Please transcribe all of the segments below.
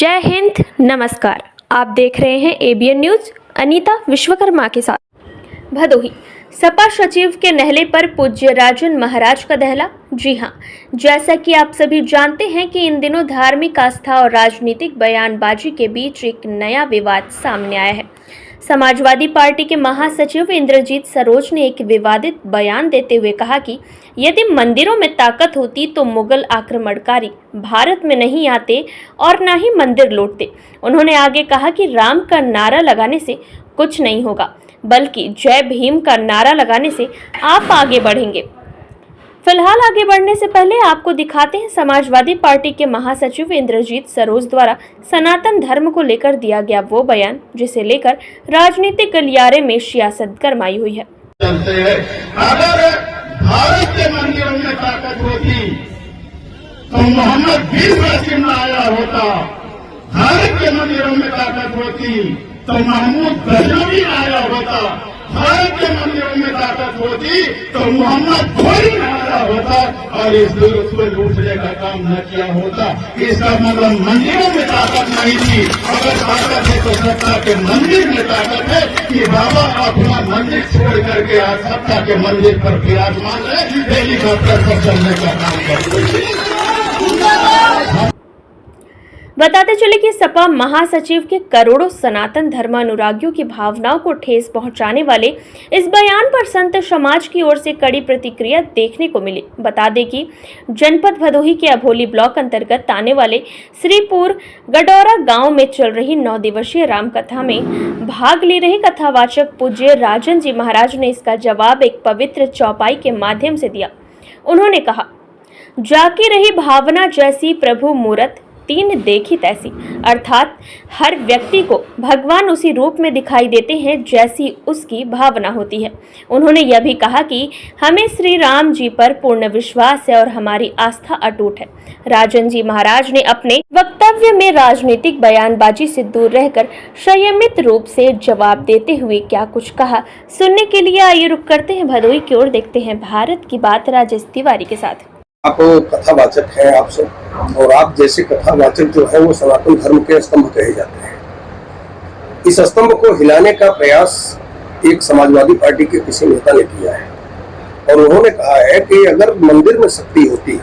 जय हिंद, नमस्कार। आप देख रहे हैं एबीएन न्यूज। अनीता विश्वकर्मा के साथ। भदोही सपा सचिव के नहले पर पूज्य राजन महाराज का दहला। जी हां, जैसा कि आप सभी जानते हैं कि इन दिनों धार्मिक आस्था और राजनीतिक बयानबाजी के बीच एक नया विवाद सामने आया है। समाजवादी पार्टी के महासचिव इंद्रजीत सरोज ने एक विवादित बयान देते हुए कहा कि यदि मंदिरों में ताकत होती तो मुगल आक्रमणकारी भारत में नहीं आते और न ही मंदिर लूटते। उन्होंने आगे कहा कि राम का नारा लगाने से कुछ नहीं होगा, बल्कि जय भीम का नारा लगाने से आप आगे बढ़ेंगे। फिलहाल आगे बढ़ने से पहले आपको दिखाते हैं समाजवादी पार्टी के महासचिव इंद्रजीत सरोज द्वारा सनातन धर्म को लेकर दिया गया वो बयान, जिसे लेकर राजनीतिक गलियारे में सियासत गरमाई हुई है। अगर भारत के मंदिरों में ताकत होती तो मोहम्मद 20 वर्ष में आया होता। भारत के मंदिरों में ताकत होती तो महमूद गजनवी आया होता। भारत के मंदिरों में ताकत होती तो मोहम्मद घोरी आया होता और इस दुरुस्त को लूटने का काम न किया होता। इसका मतलब मंदिरों में ताकत नहीं थी। अगर ताकत है तो सत्ता के मंदिर में ताकत है कि बाबा अपना मंदिर छोड़ करके आज सत्ता के मंदिर पर विराजमान है, हेलीकॉप्टर पर चलने का काम करते। बताते चले कि सपा महासचिव के करोड़ों सनातन धर्मानुरागियों की भावनाओं को ठेस पहुंचाने वाले इस बयान पर संत समाज की ओर से कड़ी प्रतिक्रिया देखने को मिली। बता दें कि जनपद भदोही के अभोली ब्लॉक अंतर्गत आने वाले श्रीपुर गडौरा गांव में चल रही 9 दिवसीय रामकथा में भाग ले रहे कथावाचक पूज्य राजन जी महाराज ने इसका जवाब एक पवित्र चौपाई के माध्यम से दिया। उन्होंने कहा, जाकी रही भावना जैसी प्रभु मूरत तीन देखी तैसी, अर्थात हर व्यक्ति को भगवान उसी रूप में दिखाई देते हैं जैसी उसकी भावना होती है। उन्होंने यह भी कहा कि हमें श्री राम जी पर पूर्ण विश्वास है और हमारी आस्था अटूट है। राजन जी महाराज ने अपने वक्तव्य में राजनीतिक बयानबाजी से दूर रहकर संयमित रूप से जवाब देते हुए क्या कुछ कहा, सुनने के लिए आइए रुक करते हैं भदोही की ओर। देखते हैं भारत की बात राजेश तिवारी के साथ। आप कथावाचक हैं आप सब, और आप जैसे कथावाचक जो है वो सनातन धर्म के स्तंभ कहे जाते हैं। इस स्तंभ को हिलाने का प्रयास एक समाजवादी पार्टी के किसी नेता ने किया है और उन्होंने कहा है कि अगर मंदिर में शक्ति होती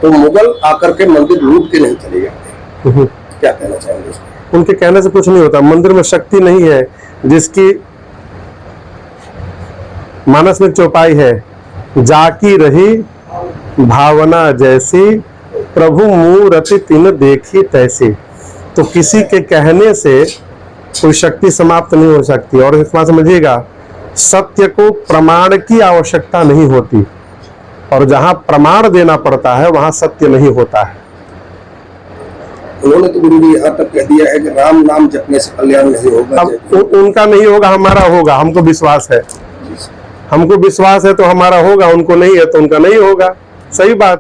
तो मुगल आकर के मंदिर लूट के नहीं चले जाते। क्या कहना चाहेंगे उसमें? उनके कहने से कुछ नहीं होता। मंदिर में शक्ति नहीं है, जिसकी मानस में चौपाई है, जाकी रही भावना जैसी प्रभु मूरति तीन देखी तैसी। तो किसी के कहने से कोई शक्ति समाप्त नहीं हो सकती। और इस बात समझिएगा, सत्य को प्रमाण की आवश्यकता नहीं होती, और जहां प्रमाण देना पड़ता है वहां सत्य नहीं होता है। उन्होंने तो गुरु जी यहाँ तक कह दिया है कि राम नाम जपने से कल्याण नहीं होगा। अब उनका नहीं होगा, हमारा होगा। हमको विश्वास है, हमको विश्वास है तो हमारा होगा, उनको नहीं है तो उनका नहीं होगा। सही बात।